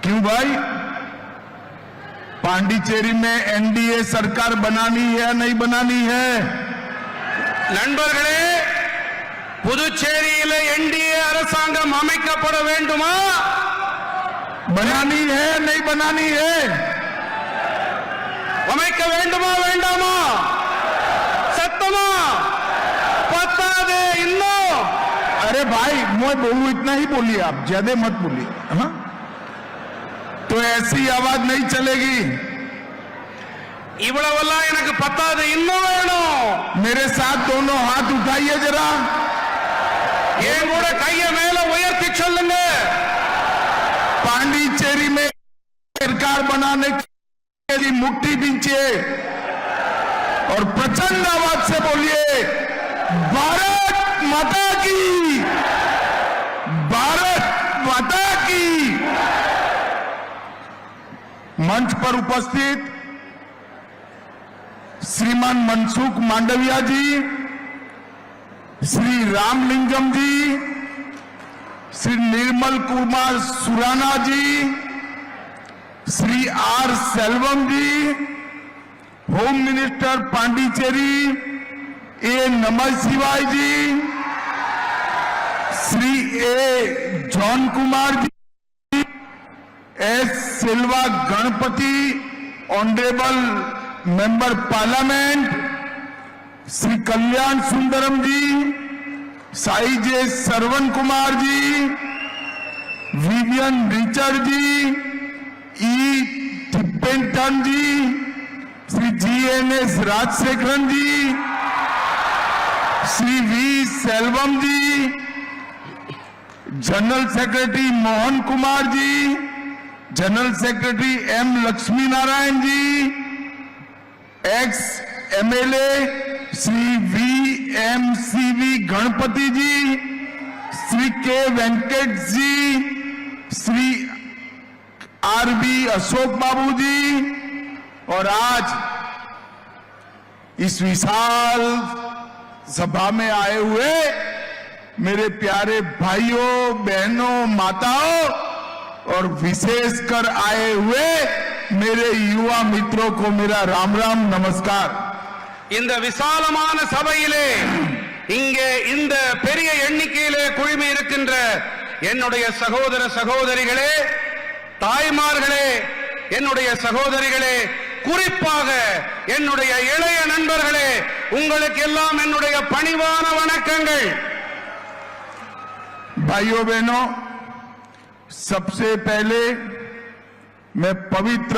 क्यों भाई? पांडिचेरी में एनडीए सरकार बनानी है या नहीं बनानी है? நண்பர்களே, புதுச்சேரியில என்டிஏ அரசாங்கம் அமைக்கப்பட வேண்டுமா? बनानी है नहीं बनानी है? அமைக்க வேண்டுமா வேண்டாமா? சத்தமா பத்தாதே இன்னும். अरे भाई मैं बोलूं इतना ही बोलिए, आप ज्यादा मत बोलिए। हाँ? तो ऐसी आवाज नहीं चलेगी। இவ்வளவெல்லாம் எனக்கு பத்தாது, இன்னும் வேணும். मेरे साथ दोनों हाथ उठाइए जरा, என் கூட கையை மேல உயர்த்தி சொல்லுங்க. पांडिचेरी में सरकार बनाने के लिए मुट्ठी बींचिए और प्रचंड आवाज से बोलिए, भारत माता की, भारत माता की। मंच पर उपस्थित Shriman Mansukh Mandaviya ji, Shri Ramalingam ji, Shri Nirmal Kumar Surana ji, Shri R Selvam ji, home minister Pondicherry A Namassivayam ji, Shri A John Kumar ji, S Silva Ganapathy honourable member parliament, Shri Kalyana Sundaram ji, Sai J Saravana Kumar ji, Vivian Richard ji, E Thippenthan ji, Shri GNS Rajasekaran ji, Shri V Selvam ji, general secretary Mohan Kumar ji, general secretary M Lakshmi Narayan ji, ex MLA Shri V M C V Ganapathy ji, Shri K Venkat ji, Shri R B Ashok Babu ji, और आज इस विशाल सभा में आए हुए मेरे प्यारे भाइयों बहनों माताओं और विशेषकर आए हुए मेरे युवा मित्रों को मेरा राम राम नमस्कार। இந்த விசாலமான சபையிலே இங்கே இந்த பெரிய எண்ணிக்கையிலே குழுமி இருக்கின்ற என்னுடைய சகோதர சகோதரிகளே, தாய்மார்களே, என்னுடைய சகோதரிகளே, குறிப்பாக என்னுடைய இளைய நண்பர்களே, உங்களுக்கு எல்லாம் என்னுடைய பணிவான வணக்கங்கள். भाइयों बहनों, सबसे पहले मैं पवित्र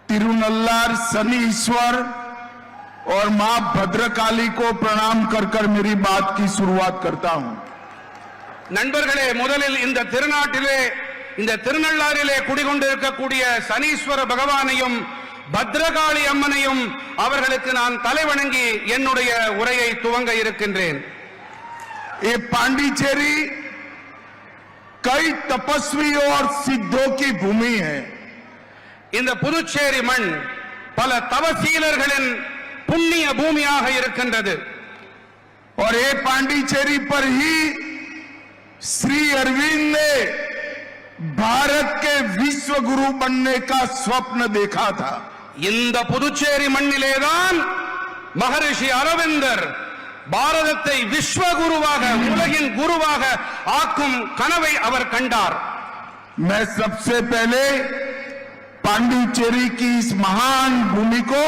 तिरुनल्लार शनि ईश्वर और मां भद्रकाली को प्रणाम कर कर मेरी बात की शुरुआत करता हूं। நண்பர்களே, முதலில் இந்த திருநாட்டிலே இந்த திருநள்ளாறிலே குடிகொண்டிருக்கக்கூடிய சனீஸ்வர பகவானையும் பத்ரகாளி அம்மனையும் அவர்களுக்கு நான் தலைவணங்கி என்னுடைய உரையை துவங்க இருக்கின்றேன். ये पांडिचेरी कई तपस्वियों और सिद्धों की भूमि है। இந்த புதுச்சேரி மண் பல தவசீலர்களின் புண்ணிய பூமியாக இருக்கின்றது. और ये पांडिचेरी पर ही श्री अरविंद ने भारत के विश्व गुरु बनने का स्वप्न देखा था। இந்த புதுச்சேரி மண்ணிலேதான் மகரிஷி அரவிந்தர் பாரதத்தை விஸ்வகுருவாக உலகின் குருவாக ஆக்கும் கனவை அவர் கண்டார். मैं सबसे पहले पांडिचेरी की इस महान भूमि को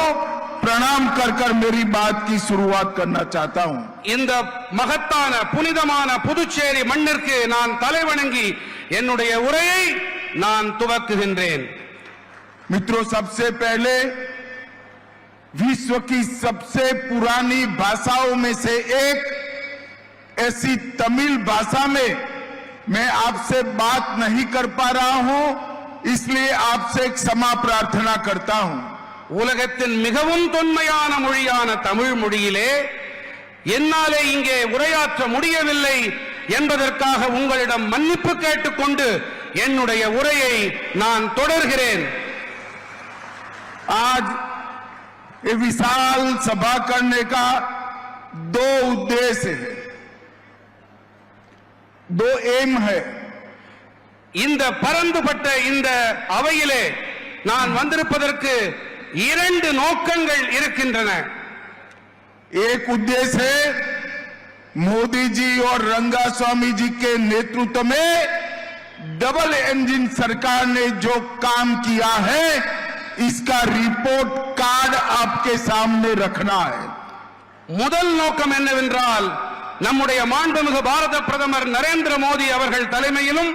प्रणाम कर कर मेरी बात की शुरुआत करना चाहता हूं। இந்த மகத்தான புனிதமான புதுச்சேரி மண்ணிற்கு நான் தலைவணங்கி என்னுடைய உரையை நான் துவக்குகின்றேன். मित्रों, सबसे पहले विश्व की सबसे पुरानी भाषाओं में से एक ऐसी तमिल भाषा में मैं आपसे बात नहीं कर पा रहा हूं, इसलिए आपसे क्षमा प्रार्थना करता हूं। உலகத்தின் மிகவும் தொன்மையான மொழியான தமிழ் மொழியிலே என்னாலே இங்கே உரையாற்ற முடியவில்லை என்பதற்காக உங்களிடம் மன்னிப்பு கேட்டுக்கொண்டு என்னுடைய உரையை நான் தொடர்கிறேன். आज ये विशाल सभा करने का दो उद्देश्य है, दो एम है। இந்த பரந்துபட்ட இந்த அவையிலே நான் வந்திருப்பதற்கு இரண்டு நோக்கங்கள் இருக்கின்றன. एक उद्देश्य है मोदी जी और रंगास्वामी जी के नेतृत्व में डबल इंजन सरकार ने जो काम किया है इसका रिपोर्ट कार्ड आपके सामने रखना है. முதல் நோக்கம் என்னவென்றால் நம்முடைய மாண்புமிகு பாரத பிரதமர் நரேந்திர மோடி அவர்கள் தலைமையிலும்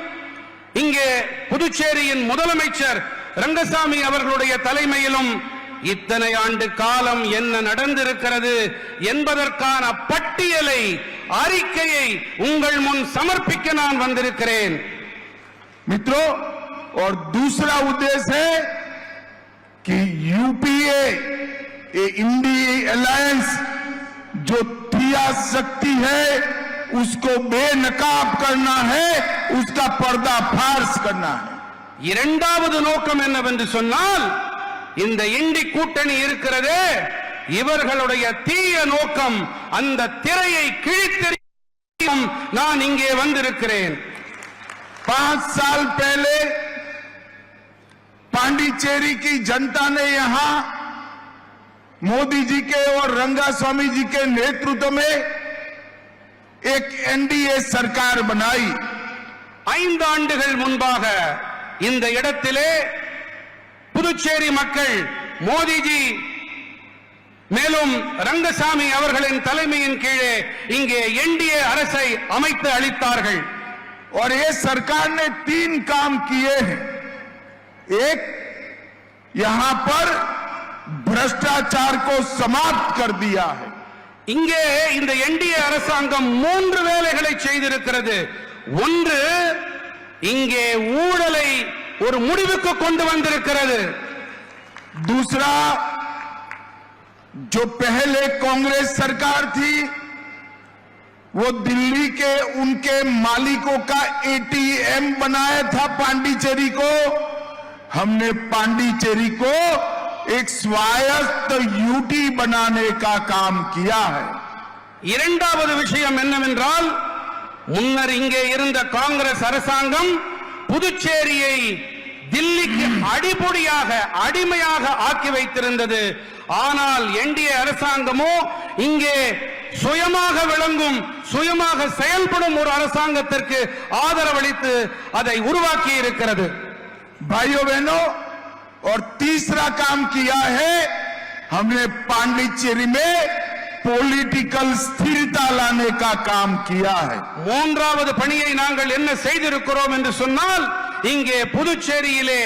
இங்கே புதுச்சேரியின் முதலமைச்சர் ரங்கசாமி அவர்களுடைய தலைமையிலும் இத்தனை ஆண்டு காலம் என்ன நடந்திருக்கிறது என்பதற்கான பட்டியலை அறிக்கையை உங்கள் முன் சமர்ப்பிக்க நான் வந்திருக்கிறேன். मित्रों, और दूसरा उद्देश्य है कि यूपीए इंडिया अलायंस जो थिया शक्ति है उसको बेनकाब करना है, उसका पर्दाफाश करना है. இரண்டாவது நோக்கம் என்னவென்று சொன்னால் இந்த இண்டி கூட்டணி இருக்கிறதே இவர்களுடைய தீய நோக்கம் அந்த திரையை கிழித்தெறியும் நான் இங்கே வந்திருக்கிறேன். 5 साल पहले पांडिचेरी की जनता ने यहां मोदी जी के और रंगास्वामी जी के नेतृत्व में एक एनडीए सरकार बनाई. 5 ஆண்டுகள் முன்பாக இந்த இடத்திலே புதுச்சேரி மக்கள் மோடிஜி மேலும் ரங்கசாமி அவர்களின் தலைமையின் கீழே இங்கே என்டிஏ அரசை அமைத்து அளித்தார்கள். और ये सरकार ने 3 काम किए हैं. एक, यहां पर भ्रष्टाचार को समाप्त कर दिया है. இங்கே இந்த என்டிஏ அரசாங்கம் 3 வேலைகளை செய்திருக்கிறது. ஒன்று, இங்கே ஊழலை ஒரு முடிவுக்கு கொண்டு வந்திருக்கிறது. दूसरा, जो पहले कांग्रेस सरकार थी वो दिल्ली के उनके मालिकों का एटीएम बनाया था पांडिचेरी को. हमने पांडिचेरी को एक स्वायत्त यूटी बनाने का काम किया है. இரண்டாவது விஷயம் என்னவென்றால் முன்னர் இங்கே இருந்த காங்கிரஸ் அரசாங்கம் புதுச்சேரியை தில்லிக்கு அடிப்பொடியாக அடிமையாக ஆக்கி வைத்திருந்தது. ஆனால் என்டிஏ அரசாங்கமோ இங்கே சுயமாக விளங்கும் சுயமாக செயல்படும் ஒரு அரசாங்கத்திற்கு ஆதரவளித்து அதை உருவாக்கி இருக்கிறது. भाइयों बहनों, और तीसरा काम किया है हमने पांडिचेरी में पॉलिटिकल स्थिरता लाने का काम किया है. மூன்றாவது பணியை நாங்கள் என்ன செய்திருக்கிறோம் என்று சொன்னால் இங்கே புதுச்சேரியிலே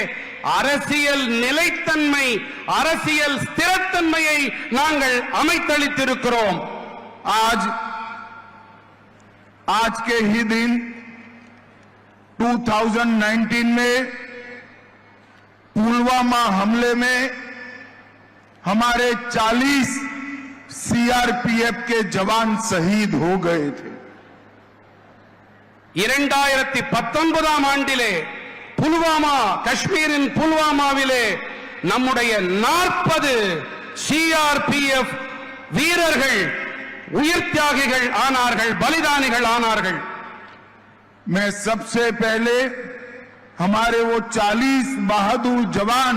அரசியல் நிலைத்தன்மை அரசியல் ஸ்திரத்தன்மையை நாங்கள் அமைத்தளித்திருக்கிறோம். आज के ही दिन 2019 में पुलवामा हमले में हमारे 40 सीआरपीएफ के जवान शहीद हो गए थे. 2019 ஆண்டிலே புல்வாமா காஷ்மீரின் புல்வாமாவிலே நம்முடைய 40 சிஆர்பிஎஃப் வீரர்கள் உயிர் தியாகிகள் ஆனார்கள், பலிதானிகள் ஆனார்கள். मैं सबसे पहले हमारे वो 40 बहादुर जवान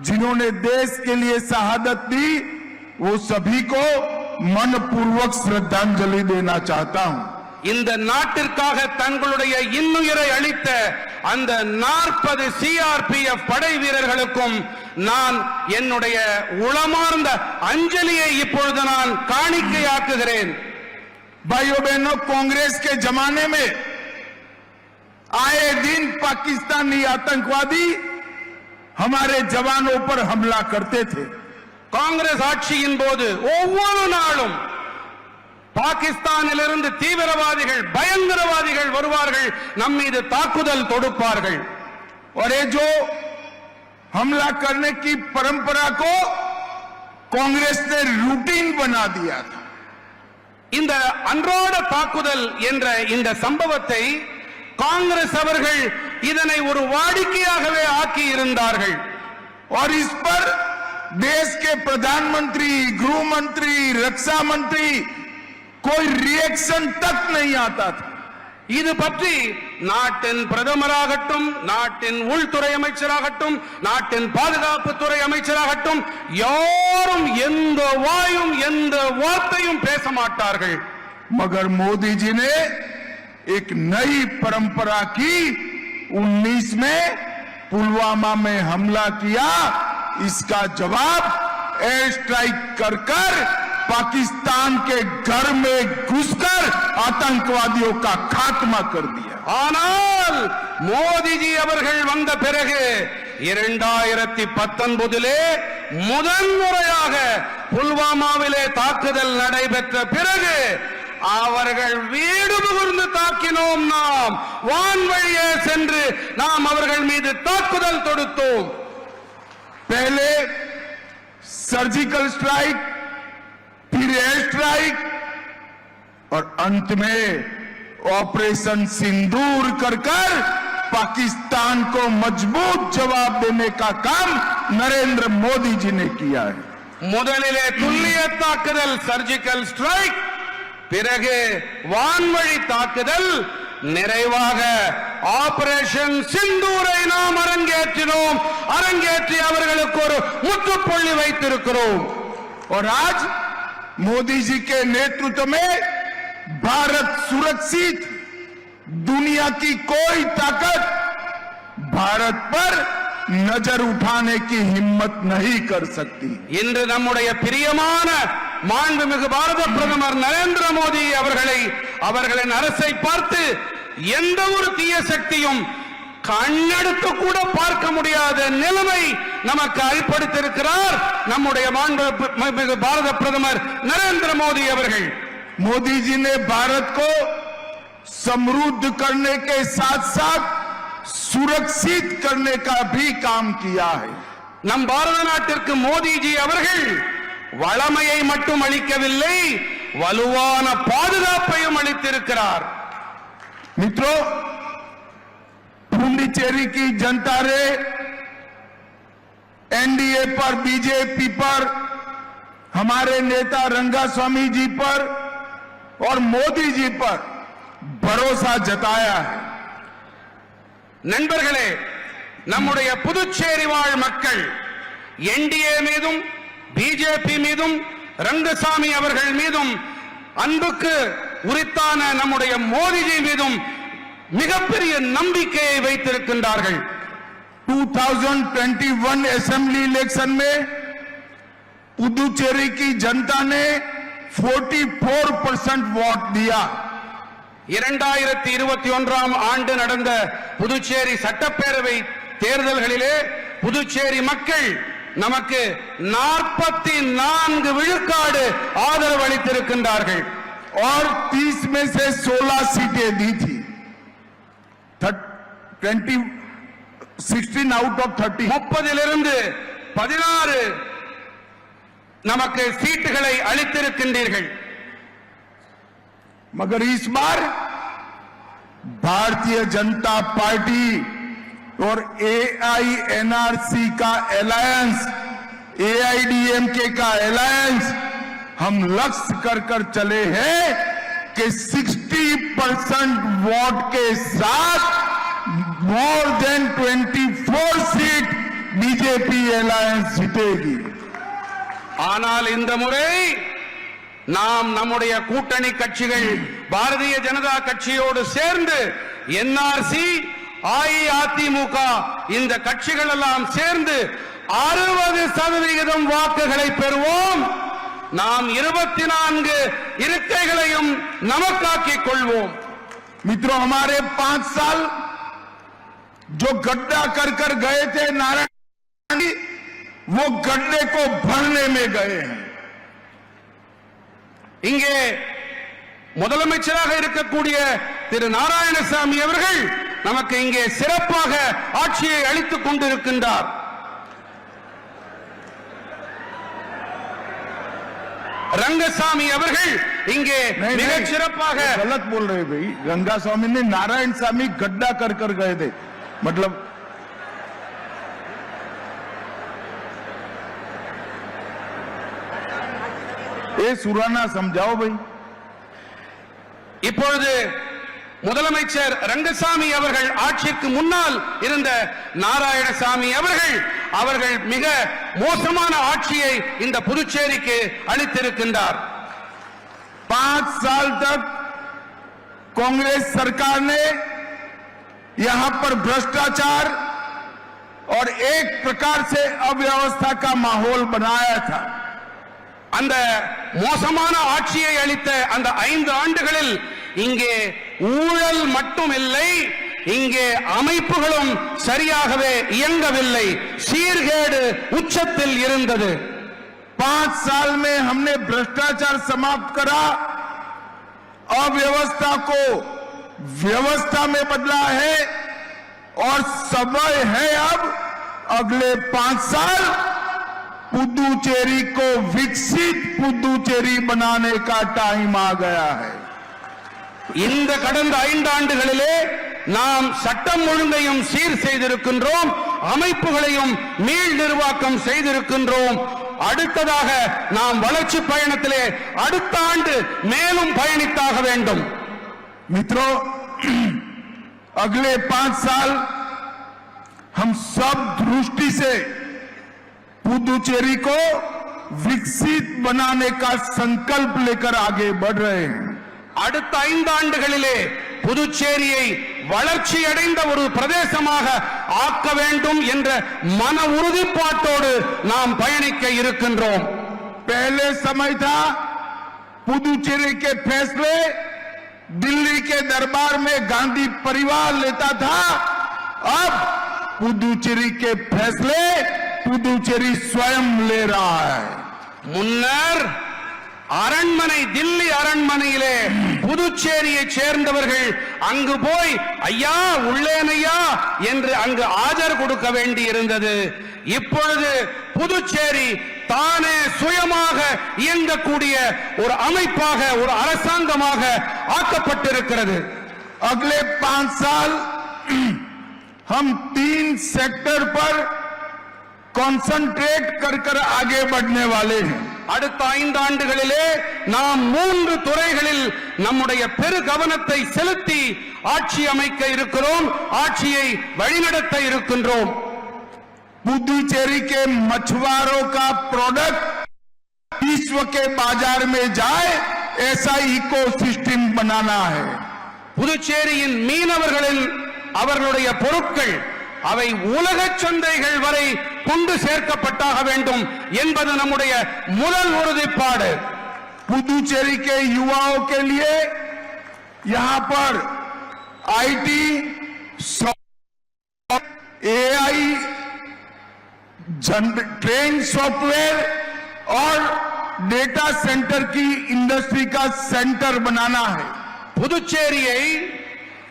जिन्होंने देश के लिए शहादत दी वो सभी को मनपूर्वक श्रद्धांजलि देना चाहता हूं. இந்த நாட்டிற்காக தங்களுடைய இன்னுயிரை அளித்த அந்த 40 சிஆர்பிஎஃப் படை வீரர்களுக்கும் நான் என்னுடைய உளமார்ந்த அஞ்சலியை இப்பொழுது நான் காணிக்கையாக்குகிறேன். भाइयों बहनों, कांग्रेस के जमाने में आए दिन पाकिस्तानी आतंकवादी हमारे जवानों पर हमला करते थे. காங்கிரஸ் ஆட்சியின் போது ஒவ்வொரு நாளும் பாகிஸ்தானிலிருந்து தீவிரவாதிகள் பயங்கரவாதிகள் வருவார்கள், நம் மீது தாக்குதல் தொடுப்பார்கள். और ये जो हमला करने की परंपरा को कांग्रेस ने रूटीन बना दिया था. இந்த அன்றாட தாக்குதல் என்ற இந்த சம்பவத்தை காங்கிரஸ் அவர்கள் இதனை ஒரு வாடிக்கையாகவே ஆக்கி இருந்தார்கள். और इस पर देश के प्रधानमंत्री, गृह मंत्री, रक्षा मंत्री कोई रिएक्शन तक नहीं आता था. இது பற்றி நாட்டின் பிரதமராகட்டும், நாட்டின் உள்துறை அமைச்சராகட்டும், நாட்டின் பாதுகாப்புத்துறை அமைச்சராகட்டும், யாரும் எந்த வாயும் எந்த வார்த்தையும் பேச மாட்டார்கள். मगर मोदी जी ने एक नई परंपरा की 19 में पुलवामा में हमला किया, इसका जवाब एयर स्ट्राइक कर कर पाकिस्तान के घर में घुसकर आतंकवादियों का खात्मा कर दिया. ஆனால் மோடிஜி அவர்கள் வந்த பிறகு 2019 முதன்முறையாக புல்வாமாவிலே தாக்குதல் நடைபெற்ற பிறகு அவர்கள் வீடு புகுந்து தாக்கினோம். நாம் வான்வழியே சென்று நாம் அவர்கள் மீது தாக்குதல் தொடுத்தோம். पहले सर्जिकल स्ट्राइक, फिर एयर स्ट्राइक और अंत में ऑपरेशन सिंदूर कर कर पाकिस्तान को मजबूत जवाब देने का काम नरेंद्र मोदी जी ने किया है. முதலிலே துல்லிய தாக்குதல் சர்ஜிக்கல் ஸ்ட்ரைக், பிறகு வான்வழி தாக்குதல், நிறைவாக ஆபரேஷன் சிந்தூரை நாம் அரங்கேற்றினோம். அரங்கேற்றி அவர்களுக்கு ஒரு முற்றுப்புள்ளி வைத்திருக்கிறோம். और आज मोदी जी के नेतृत्व में भारत सुरक्षित, दुनिया की कोई ताकत भारत पर नजर उठाने की हिम्मत नहीं कर सकती. இன்று நம்முடைய பிரியமான மாண்புமிகு பாரத பிரதமர் நரேந்திர மோடி அவர்களின் அரசை பார்த்து எந்த ஒரு தீய சக்தியும் கண்ணெடுத்து கூட பார்க்க முடியாத நிலைமை நமக்கு ஏற்படுத்தியிருக்கிறார் நம்முடைய மாண்புமிகு பாரத பிரதமர் நரேந்திர மோடி அவர்கள். मोदी जी ने भारत को समृद्ध करने के साथ साथ सुरक्षित करने का भी काम किया है. நம் பாரத நாட்டிற்கு மோடிஜி அவர்கள் வளமையை மட்டும் அளிக்கவில்லை, வலுவான பாதுகாப்பையும் அளித்திருக்கிறார். मित्रों, पुडुचेरी की जनता ने एनडीए पर, बीजेपी पर, हमारे नेता रंगास्वामी जी पर और मोदी जी पर भरोसा जताया है. நண்பர்களே, நம்முடைய புதுச்சேரி வாழ் மக்கள் என்டிஏ மீதும் பிஜேபி மீதும் ரங்கசாமி அவர்கள் மீதும் அன்புக்கு உரித்தான நம்முடைய மோடிஜி மீதும் மிகப்பெரிய நம்பிக்கையை வைத்திருக்கின்றார்கள். 2021 असेंबली इलेक्शन में पुडुचेरी की जनता ने 44% वोट दिया. 2021 ஆண்டு நடந்த புதுச்சேரி சட்டப்பேரவை தேர்தல்களிலே புதுச்சேரி மக்கள் நமக்கு 44 விழுக்காடு ஆதரவு அளித்திருக்கின்றார்கள். और 30 में से 16 सीटें दी थी. 16 आउट ऑफ 30. 30 16 நமக்கு சீட்டுகளை அளித்திருக்கின்றீர்கள். मगर इस बार भारतीय जनता पार्टी और एआईएनआरसी का अलायंस, एआईडीएमके का अलायंस हम लक्ष्य कर चले हैं कि 60% वोट के साथ more than 24 seat BJP alliance जीतेगी. ஆனால் இந்த முறை நாம் நம்முடைய கூட்டணி கட்சிகள் பாரதிய ஜனதா கட்சியோடு சேர்ந்து என்ஆர்சி, அஇஅதிமுக இந்த கட்சிகள் எல்லாம் சேர்ந்து 60% வாக்குகளை பெறுவோம். நாம் 24 இருக்கைகளையும் நமக்காக்கிக் கொள்வோம். मित्रों, हमारे 5 साल जो गड्ढा कर गए थे नारायण, वो गड्ढे को भरने में गए हैं. இங்கே முதலமைச்சராக இருக்கக்கூடிய திரு நாராயணசாமி அவர்கள் நமக்கு இங்கே சிறப்பாக ஆட்சியை அளித்துக் கொண்டிருக்கின்றார். रंगसामी அவர்கள் இங்கே மிகச் சிறப்பாக गलत बोल रहे भाई. रंगास्वामी ने नारायण स्वामी गड्ढा कर गए थे, मतलब ये सुराना समझाओ भाई. இப்பொழுது முதலமைச்சர் ரங்கசாமி அவர்கள் ஆட்சிக்கு முன்னால் இருந்த நாராயணசாமி அவர்கள் மிக மோசமான ஆட்சியை இந்த புதுச்சேரிக்கு அளித்திருக்கின்றார். 5 साल तक कांग्रेस सरकार ने यहां पर भ्रष्टाचार और एक प्रकार से अव्यवस्था का माहौल बनाया था. அந்த மோசமான ஆட்சியை அளித்த அந்த 5 ஆண்டுகளில் இங்கே ஊழல் மட்டுமில்லை, இங்கே அமைப்புகளும் சரியாகவே இயங்கவில்லை, சீர்கேடு உச்சத்தில் இருந்தது. 5 साल में हमने भ्रष्टाचार समाप्त करा, अव्यवस्था को व्यवस्था में बदला है और समय है अब अगले 5 साल पुदुचेरी को विकसित पुदुचेरी बनाने का टाइम आ गया है. இந்த கடந்த 5 ஆண்டுகளிலே நாம் சட்டம் ஒழுங்கையும் சீர் செய்திருக்கின்றோம், அமைப்புகளையும் மீள் நிர்வாகம் செய்திருக்கின்றோம். அடுத்ததாக நாம் வளர்ச்சி பயணத்திலே அடுத்த ஆண்டு மேலும் பயணித்தாக வேண்டும். मित्रों, अगले 5 साल हम सब दृष्टि से पुदुचेरी को विकसित बनाने का संकल्प लेकर आगे बढ़ रहे हैं. அடுத்த 5 ஆண்டுகளிலே புதுச்சேரியை வளர்ச்சி அடைந்த ஒரு பிரதேசமாக ஆக்க வேண்டும் என்ற மன உறுதிப்பாட்டோடு நாம் பயணிக்க இருக்கின்றோம். पहले समय था पुदुचेरी के फैसले दिल्ली के दरबार में गांधी परिवार लेता था. अब पुदुचेरी के फैसले पुदुचेरी स्वयं ले रहा है. முன்னர் அரண்மனை, தில்லி அரண்மனையிலே புதுச்சேரியை சேர்ந்தவர்கள் அங்கு போய் ஐயா உள்ளேனையா என்று அங்கு ஆஜர் கொடுக்க வேண்டி இருந்தது. இப்பொழுது புதுச்சேரி தானே சுயமாக இயங்கக்கூடிய ஒரு அமைப்பாக, ஒரு அரசாங்கமாக ஆக்கப்பட்டிருக்கிறது. अगले 5 साल हम 3 सेक्टर पर कॉन्सेंट्रेट कर आगे बढ़ने वाले हैं. அடுத்த 5 ஆண்டுகளிலே நாம் 3 துறைகளில் நம்முடைய பெரு கவனத்தை செலுத்தி ஆட்சி அமைக்க இருக்கிறோம், ஆட்சியை வழிநடத்த இருக்கின்றோம். पुदुचेरी के मछुआरों का प्रोडक्ट विश्व के बाजार में जाए, ऐसा इकोसिस्टम बनाना है. புதுச்சேரியின் மீனவர்களின் அவர்களுடைய பொருட்கள் அவை உலக சந்தைகள் வரை கொண்டு சேர்க்கப்பட்டாக வேண்டும் என்பது நம்முடைய முதல் உறுதிப்பாடு. पुदुचेरी के युवाओं के लिए यहां पर आईटी, एआई, ट्रेन सॉफ्टवेयर और डेटा सेंटर की इंडस्ट्री का सेंटर बनाना है. புதுச்சேரியை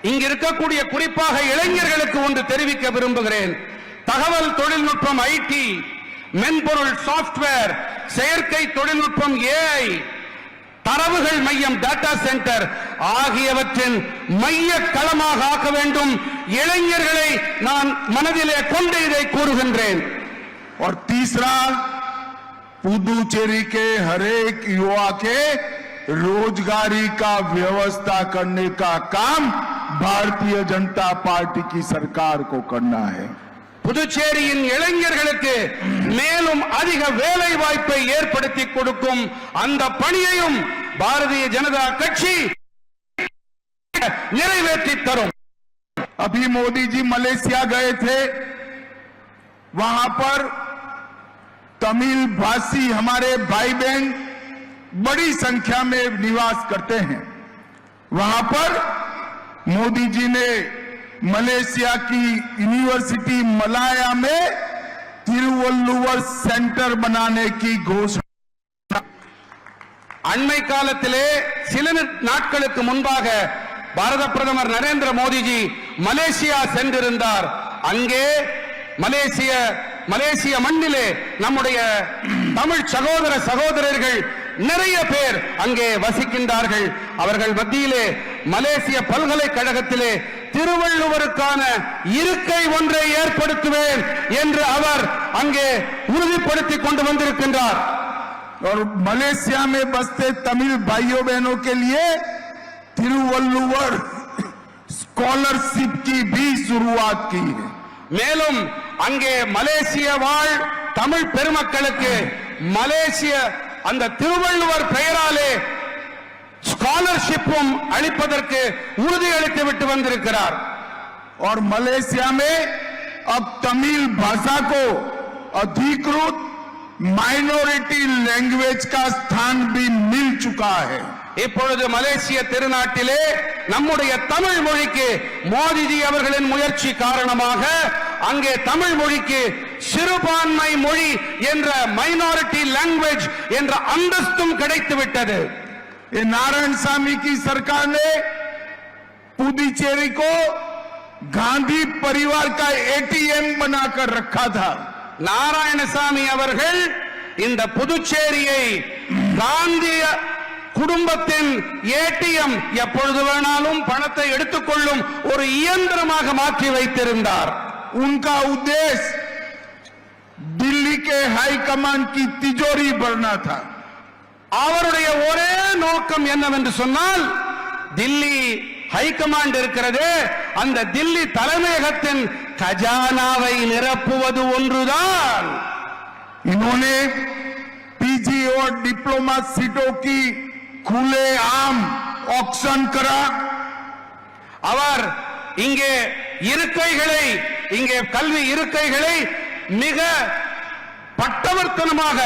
இங்க இருக்கக்கூடிய குறிப்பாக இளைஞர்களுக்கு ஒன்று தெரிவிக்க விரும்புகிறேன். தகவல் தொழில்நுட்பம் ஐடி, மென்பொருள் சாப்ட்வேர், செயற்கை தொழில்நுட்பம் ஏஐ, தரவுகள் மையம் டேட்டா சென்டர் ஆகியவற்றின் மைய களமாக ஆக்க வேண்டும். இளைஞர்களை நான் மனதிலே கொண்டு இதை கூறுகின்றேன். और तीसरा, पुदुचेरी के हरेक युवा के रोजगारी का व्यवस्था करने का काम भारतीय जनता पार्टी की सरकार को करना है. புதுச்சேரியின் இளைஞர்களுக்கு மேலும் அதிக வேலை வாய்ப்பை ஏற்படுத்தி கொடுக்கும் அந்த பணியையும் பாரதிய ஜனதா கட்சி நிறைவேற்றி தரும். अभी मोदी जी मलेशिया गए थे, वहां पर तमिल भाषी हमारे भाई बहन बड़ी संख्या में निवास करते हैं. वहां पर मोदी जी ने मलेशिया की यूनिवर्सिटी मलाया में तिरुवल्लुवर सेंटर बनाने की घोषणा. அண்மை காலத்திலே சில நாட்களுக்கு முன்பாக பாரத பிரதமர் நரேந்திர மோடிஜி மலேசியா சென்றிருந்தார். அங்கே மலேசிய மண்ணிலே நம்முடைய தமிழ் சகோதர சகோதரர்கள் நிறைய பேர் அங்கே வசிக்கின்றார்கள். அவர்கள் மத்தியிலே மலேசிய பல்கலைக்கழகத்திலே திருவள்ளுவருக்கான இருக்கை ஒன்றை ஏற்படுத்துவேன் என்று அவர் அங்கே உறுதிப்படுத்திக் கொண்டு வந்திருக்கின்றார். और मलेशिया में बसते तमिल भाइयों बहनों के लिए तिरुवल्लुवर स्कॉलरशिप की भी शुरुआत की है। மேலும் அங்கே மலேசிய வாழ் தமிழ் பெருமக்களுக்கு மலேசிய அந்த திருவள்ளுவர் பெயராலே ஸ்காலர்ஷிப்பும் அளிப்பதற்கு உறுதியளித்து விட்டு வந்திருக்கிறார். और मलेशिया में अब तमिल भाषा को अधिकृत माइनॉरिटी लैंग्वेज का स्थान भी मिल चुका है। இப்பொழுது மலேசிய திருநாட்டிலே நம்முடைய தமிழ் மொழிக்கு மோடிஜி அவர்களின் முயற்சி காரணமாக அங்கே தமிழ் மொழிக்கு சிறுபான்மை மொழி என்ற மைனாரிட்டி லாங்குவேஜ் என்ற அந்தஸ்தும் கிடைத்து விட்டது. ये नारायणसामी की सरकार ने पुडुचेरी को गांधी परिवार का एटीएम बनाकर रखा था। நாராயணசாமி அவர்கள் இந்த புதுச்சேரியை காந்திய குடும்பத்தின் ஏடிஎம் எப்பொழுது வேணாலும் பணத்தை எடுத்துக்கொள்ளும் ஒரு இயந்திரமாக மாற்றி வைத்திருந்தார். उनका उद्देश्य दिल्ली के हाई कमान की तिजोरी भरना था। அவருடைய ஒரே நோக்கம் என்னவென்று சொன்னால் தில்லி ஹைகமாண்ட் இருக்கிறது, அந்த தில்லி தலைமையகத்தின் கஜானாவை நிரப்புவது ஒன்றுதான். इन्होंने पीजी और डिप्लोमा सीटों की खुलेआम ऑक्शन करा। அவர் இங்கே இருக்கைகளை, இங்கே கல்வி இருக்கைகளை மிக பட்டவர்த்தனமாக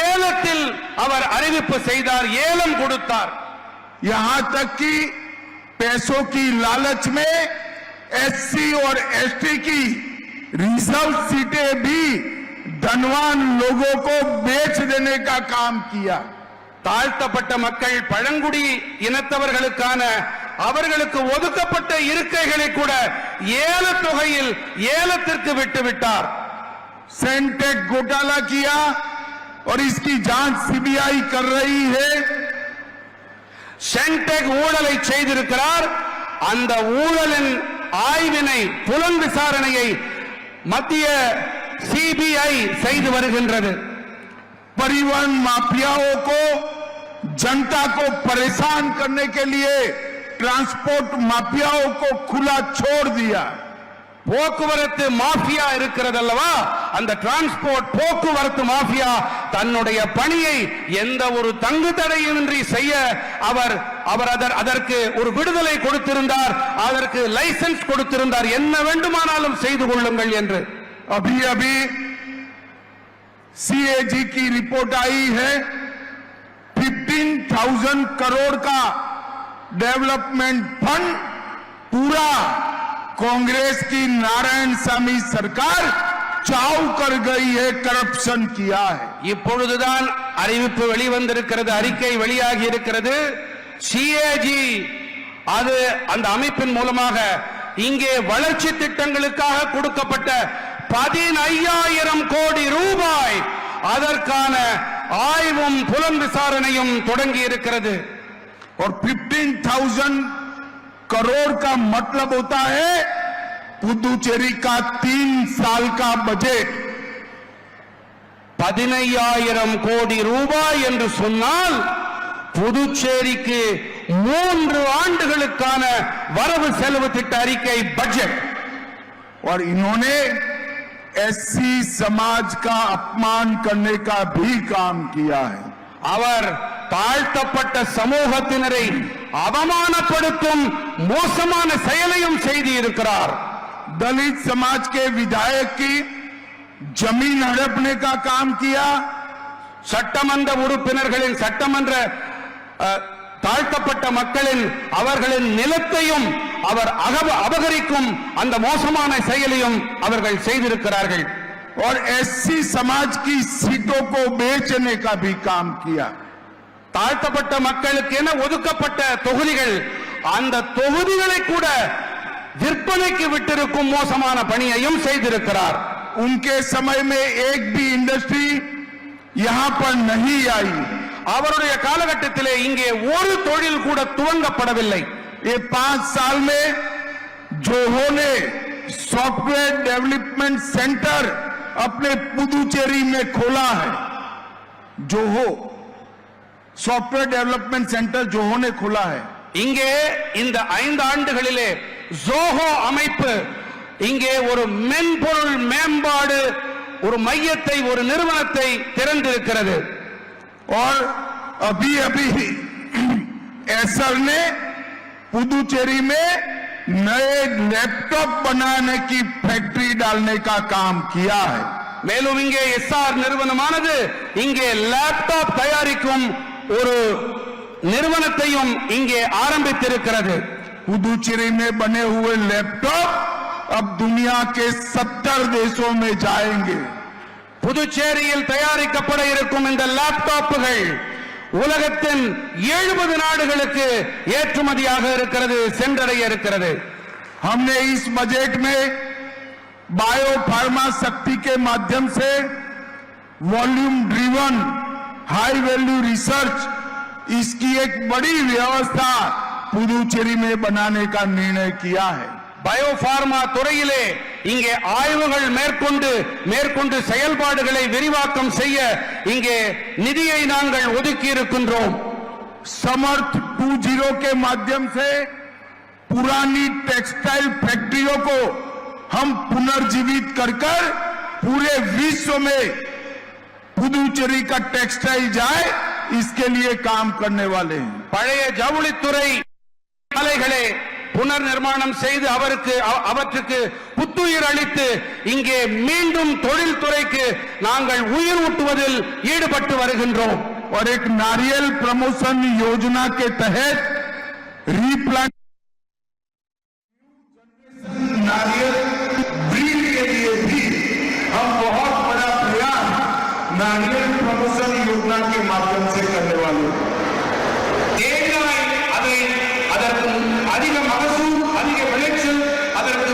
ஏலத்தில் அவர் அறிவிப்பு செய்தார், ஏலம் கொடுத்தார். यहां तक कि पैसों की लालच में एससी और एसटी की रिजर्व सीटें भी धनवान लोगों को बेच देने का काम किया। தாழ்த்தப்பட்ட மக்கள் பழங்குடி இனத்தவர்களுக்கான அவர்களுக்கு ஒதுக்கப்பட்ட இருக்கைகளை கூட ஏல தொகையில் ஏலத்திற்கு விட்டுவிட்டார். सेंटेक घोटाला किया और इसकी जांच सीबीआई कर रही है। சென்டெக் ஊழலை செய்திருக்கிறார், அந்த ஊழலின் ஆய்வினை புலன் விசாரணையை மத்திய சிபிஐ செய்து வருகின்றது. परिवहन माफियाओं को जनता को परेशान करने के लिए ट्रांसपोर्ट माफियाओं को खुला छोड़ दिया। போக்குவரத்து மாஃபியா இருக்கிறது அல்லவா, அந்த டிரான்ஸ்போர்ட் போக்குவரத்து மாஃபியா தன்னுடைய பணியை எந்த ஒரு தங்கு தடையின்றி செய்ய அதற்கு ஒரு விடுதலை கொடுத்திருந்தார், அதற்கு லைசென்ஸ் கொடுத்திருந்தார், என்ன வேண்டுமானாலும் செய்து கொள்ளுங்கள் என்று. अभी अभी सीएजी की रिपोर्ट आई है, 15,000 करोड़ का डेवलपमेंट फंड पूरा कांग्रेस की नारायणसामी सरकार चाव कर गई है, करप्शन किया है। இப்பொழுதுதான் அறிவிப்பு வெளிவந்திருக்கிறது, அறிக்கை வெளியாகி இருக்கிறது. சிஏஜி அது அந்த அமைப்பின் மூலமாக இங்கே வளர்ச்சி திட்டங்களுக்காக கொடுக்கப்பட்ட 15,000 கோடி ரூபாய் அதற்கான ஆய்வும் புலன் விசாரணையும் தொடங்கி இருக்கிறது. और 15,000 करोड़ का मतलब होता है पुदुचेरी का 3 साल का बजट। 15,000 கோடி ரூபாய் என்று சொன்னால் புதுச்சேரிக்கு 3 ஆண்டுகளுக்கான வரவு செலவு திட்ட அறிக்கை பட்ஜெட். और इन्होंने एससी समाज का अपमान करने का भी काम किया है। அவர் தாழ்த்தப்பட்ட சமூகத்தினரை அவமானப்படுத்தும் மோசமான செயலையும் செய்து இருக்கிறார். दलित समाज के विधायक की जमीन हड़पने का काम किया। சட்டமன்ற உறுப்பினர்களின் சட்டமன்ற தாழ்த்தப்பட்ட மக்களின் அவர்களின் நிலத்தையும் அவர் அபகரிக்கும் அந்த மோசமான செயலையும் அவர்கள் செய்திருக்கிறார்கள். और एससी समाज की सीटों को बेचने का भी काम किया। தாழ்த்தப்பட்ட மக்களுக்கு என ஒதுக்கப்பட்ட தொகுதிகள், அந்த தொகுதிகளை கூட விற்பனைக்கு விட்டிருக்கும் மோசமான பணியையும் செய்திருக்கிறார். उनके समय में एक भी इंडस्ट्री यहां पर नहीं आई। அவருடைய காலகட்டத்திலே இங்கே ஒரு தொழில் கூட துவங்கப்படவில்லை. ये 5 साल में जोहो ने सॉफ्टवेयर डेवलपमेंट सेंटर अपने पुदुचेरी में खोला है। Zoho software development centre Zoho ने खोला है। இங்கே இந்த 5 ஆண்டுகளிலே ஜோஹோ அமைப்பு இங்கே ஒரு மென்பொருள் மேம்பாடு ஒரு மையத்தை ஒரு நிறுவனத்தை திறந்திருக்கிறது. और अभी अभी एसर ने पुदुचेरी में नए लैपटॉप बनाने की फैक्ट्री डालने का काम किया है. மேலும் இங்கே எஸ்ஆர் நிறுவனமானது இங்கே லேப்டாப் தயாரிக்கும் ஒரு நிறுவனத்தையும் இங்கே ஆரம்பித்திருக்கிறது. पुदुचेरी में बने हुए लैपटॉप अब दुनिया के 70 देशों में जाएंगे. புதுச்சேரியில் தயாரிக்கப்பட இருக்கும் இந்த லேப்டாப்புகள் உலகத்தின் 70 நாடுகளுக்கு ஏற்றுமதியாக இருக்கிறது, சென்றடைய இருக்கிறது. हमने इस बजट में बायो फार्मा शक्ति के माध्यम से volume driven high value research इसकी एक बड़ी व्यवस्था पुदुचेरी में बनाने का निर्णय किया है. பயோபார்மா துறையிலே இங்கே ஆய்வுகள் மேற்கொண்டு செயல்பாடுகளை விரிவாக்கம் செய்ய இங்கே நிதியை நாங்கள் ஒதுக்கி இருக்கின்றோம். समर्थ 2.0 के माध्यम से पुरानी टेक्सटाइल फैक्ट्रियों को हम पुनर्जीवित कर पूरे विश्व में पुदुचेरी का टेक्सटाइल जाए इसके लिए काम करने वाले हैं. பழைய ஜவுளித்துறை ஆலைகளை புனர் நிர்மாணம் செய்து அவற்றுக்கு புத்துயிர் அளித்து இங்கே மீண்டும் தொழில்துறைக்கு நாங்கள் உயிர் ஊட்டுவதில் ஈடுபட்டு வருகின்றோம். और एक नारियल प्रमोशन योजना के तहत रीप्लांट नारियल ब्रीड के लिए भी हम बहुत बड़ा प्रयास नारियल प्रमोशन योजना के माध्यम से करने वाले हैं. அதிக மகசூல் அதிக விளைச்சல் அதற்கு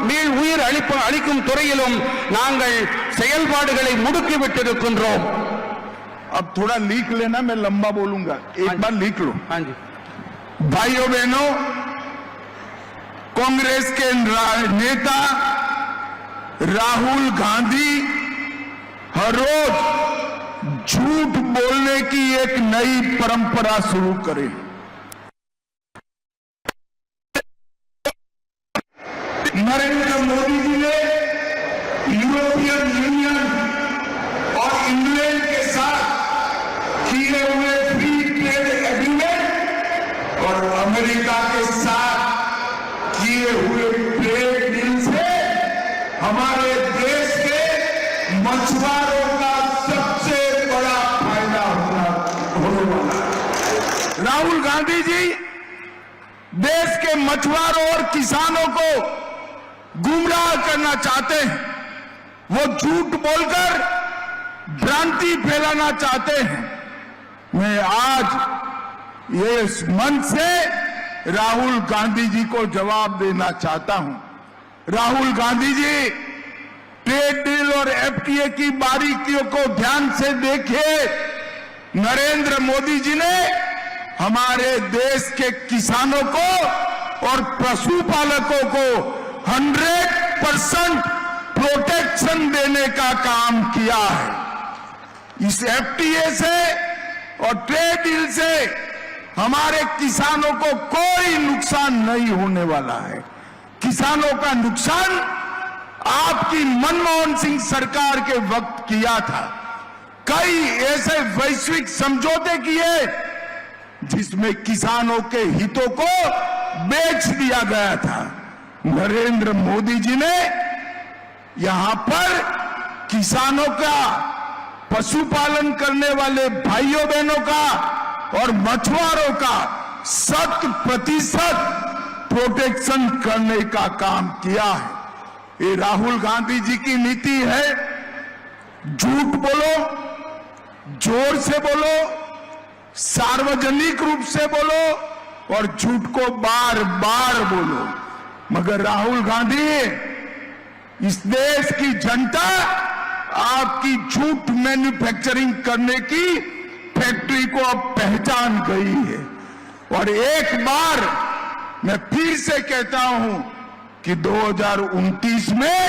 மீள் உயிர் அளிக்கும் துறையிலும் நாங்கள் செயல்பாடுகளை முடுக்கிவிட்டிருக்கின்றோம். अब थोड़ा लिख लेना, मैं लंबा बोलूंगा, एक बार लिख लो. हाँ जी. भाइयों बहनों, कांग्रेस के नेता राहुल गांधी हर रोज झूठ बोलने की एक नई परंपरा शुरू करें. नरेंद्र मोदी जी ने यूरोपियन यूनियन और इंग्लैंड के साथ किए हुए फ्री ट्रेड एग्रीमेंट और अमेरिका के साथ किए हुए ट्रेड डील से हमारे देश के मछुआरों का सबसे बड़ा फायदा होने वाला है. राहुल गांधी जी देश के मछुआरों और किसानों को गुमराह करना चाहते हैं. वो झूठ बोलकर भ्रांति फैलाना चाहते हैं. मैं आज ये मंच से राहुल गांधी जी को जवाब देना चाहता हूं. राहुल गांधी जी, ट्रेड डील और एफटीए की बारीकियों को ध्यान से देखिए. नरेंद्र मोदी जी ने हमारे देश के किसानों को और पशुपालकों को 100% प्रोटेक्शन देने का काम किया है. इस एफटीए से और ट्रेड डील से हमारे किसानों को कोई नुकसान नहीं होने वाला है. किसानों का नुकसान आपकी मनमोहन सिंह सरकार के वक्त किया था. कई ऐसे वैश्विक समझौते किए जिसमें किसानों के हितों को बेच दिया गया था. नरेंद्र मोदी जी ने यहां पर किसानों का, पशुपालन करने वाले भाइयों बहनों का और मछुआरों का 100% प्रोटेक्शन करने का काम किया है. ये राहुल गांधी जी की नीति है. झूठ बोलो, जोर से बोलो, सार्वजनिक रूप से बोलो और झूठ को बार बार बोलो. मगर राहुल गांधी, इस देश की जनता आपकी झूठ मैन्युफैक्चरिंग करने की फैक्ट्री को अब पहचान गई है. और एक बार मैं फिर से कहता हूं कि 2029 में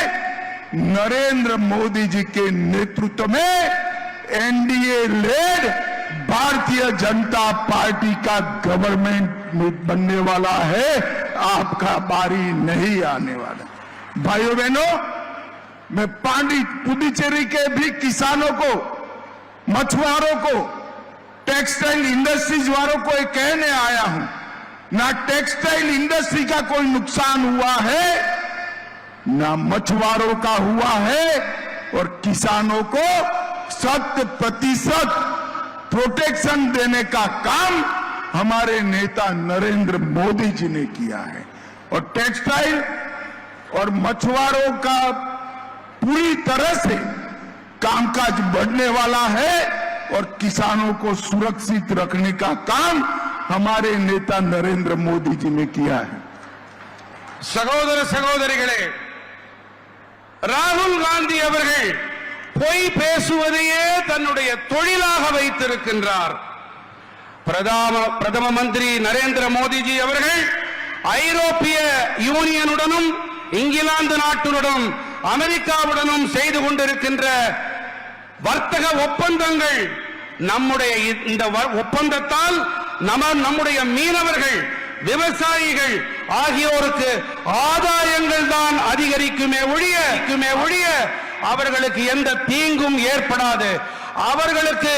नरेंद्र मोदी जी के नेतृत्व में NDA lead Bharatiya Janata party का गवर्नमेंट बनने वाला है. आपका बारी नहीं आने वाला। भाइयों बहनों, मैं पुडुचेरी के भी किसानों को, मछुआरों को, टेक्सटाइल इंडस्ट्रीज वालों को ये कहने आया हूं, ना टेक्सटाइल इंडस्ट्री का कोई नुकसान हुआ है, ना मछुआरों का हुआ है, और किसानों को 100% प्रोटेक्शन देने का काम हमारे नेता नरेंद्र मोदी जी ने किया है। और टेक्सटाइल और मछुआरों का पूरी तरह से कामकाज बढ़ने वाला है, और किसानों को सुरक्षित रखने का काम हमारे नेता नरेंद्र मोदी जी ने किया है। சகோதர சகோதரிகளே, ராகுல் காந்தி அவர்கள் பொய் பேசுவதையே தன்னுடைய தொழிலாக வைத்திருக்கின்றார். பிரதம மந்திரி நரேந்திர மோடிஜி அவர்கள் ஐரோப்பிய யூனியனுடனும் இங்கிலாந்து நாட்டுடனும் அமெரிக்காவுடனும் செய்து கொண்டிருக்கின்ற வர்த்தக ஒப்பந்தங்கள், நம்முடைய இந்த ஒப்பந்தத்தால் நம்முடைய மீனவர்கள், விவசாயிகள் ஆகியோருக்கு ஆதாயங்கள் தான் அதிகரிக்குமே ஒழிய அவர்களுக்கு எந்த தீங்கும் ஏற்படாது. அவர்களுக்கு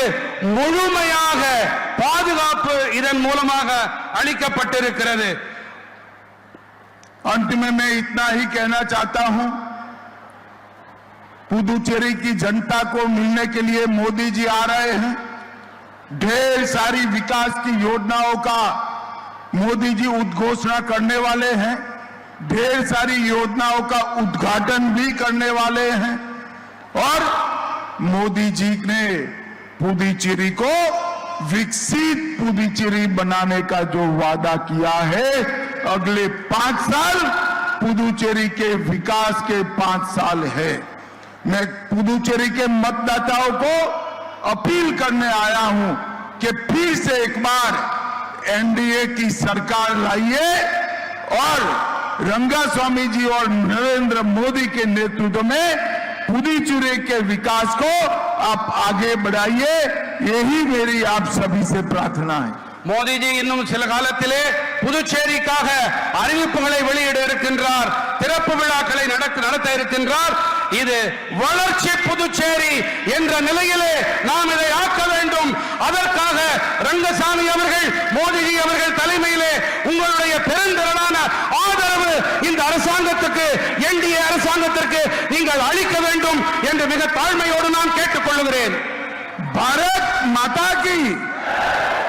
முழுமையாக பாதுகாப்பு இதன் மூலமாக அளிக்கப்பட்டிருக்கிறது. अंत में मैं इतना ही कहना चाहता हूं, पुडुचेरी की जनता को मिलने के लिए मोदी जी आ रहे हैं। ढेर सारी विकास की योजनाओं का मोदी जी उद्घोषणा करने वाले हैं, ढेर सारी योजनाओं का उद्घाटन भी करने वाले हैं, और मोदी जी ने पुडुचेरी को विकसित पुडुचेरी बनाने का जो वादा किया है, अगले 5 साल पुडुचेरी के विकास के 5 साल है। मैं पुडुचेरी के मतदाताओं को अपील करने आया हूं कि फिर से एक बार एनडीए की सरकार लाइए, और रंगास्वामी जी और नरेंद्र मोदी के नेतृत्व में पुडुचेरी के विकास को आप आगे बढ़ाइए। यही मेरी आप सभी से प्रार्थना है। மோடிஜி இன்னும் சில காலத்திலே புதுச்சேரிக்காக அறிவிப்புகளை வெளியிட இருக்கின்றார், திறப்பு விழாக்களை நடத்த இருக்கின்றார். இது வளர்ச்சி புதுச்சேரி என்ற நிலையிலே நாம் இதை ஆக்க வேண்டும். அதற்காக ரங்கசாமி அவர்கள், மோடிஜி அவர்கள் தலைமையிலே உங்களுடைய பெருந்திரளான ஆதரவு இந்த அரசாங்கத்துக்கு, என்டிஏ அரசாங்கத்திற்கு நீங்கள் அளிக்க வேண்டும் என்று மிக தாழ்மையோடு நான் கேட்டுக்கொள்கிறேன். भारत माता की,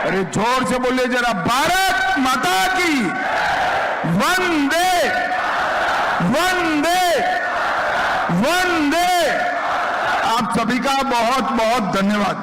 अरे जोर से बोलिए जरा, भारत माता की, वंदे वंदे वंदे। आप सभी का बहुत बहुत धन्यवाद।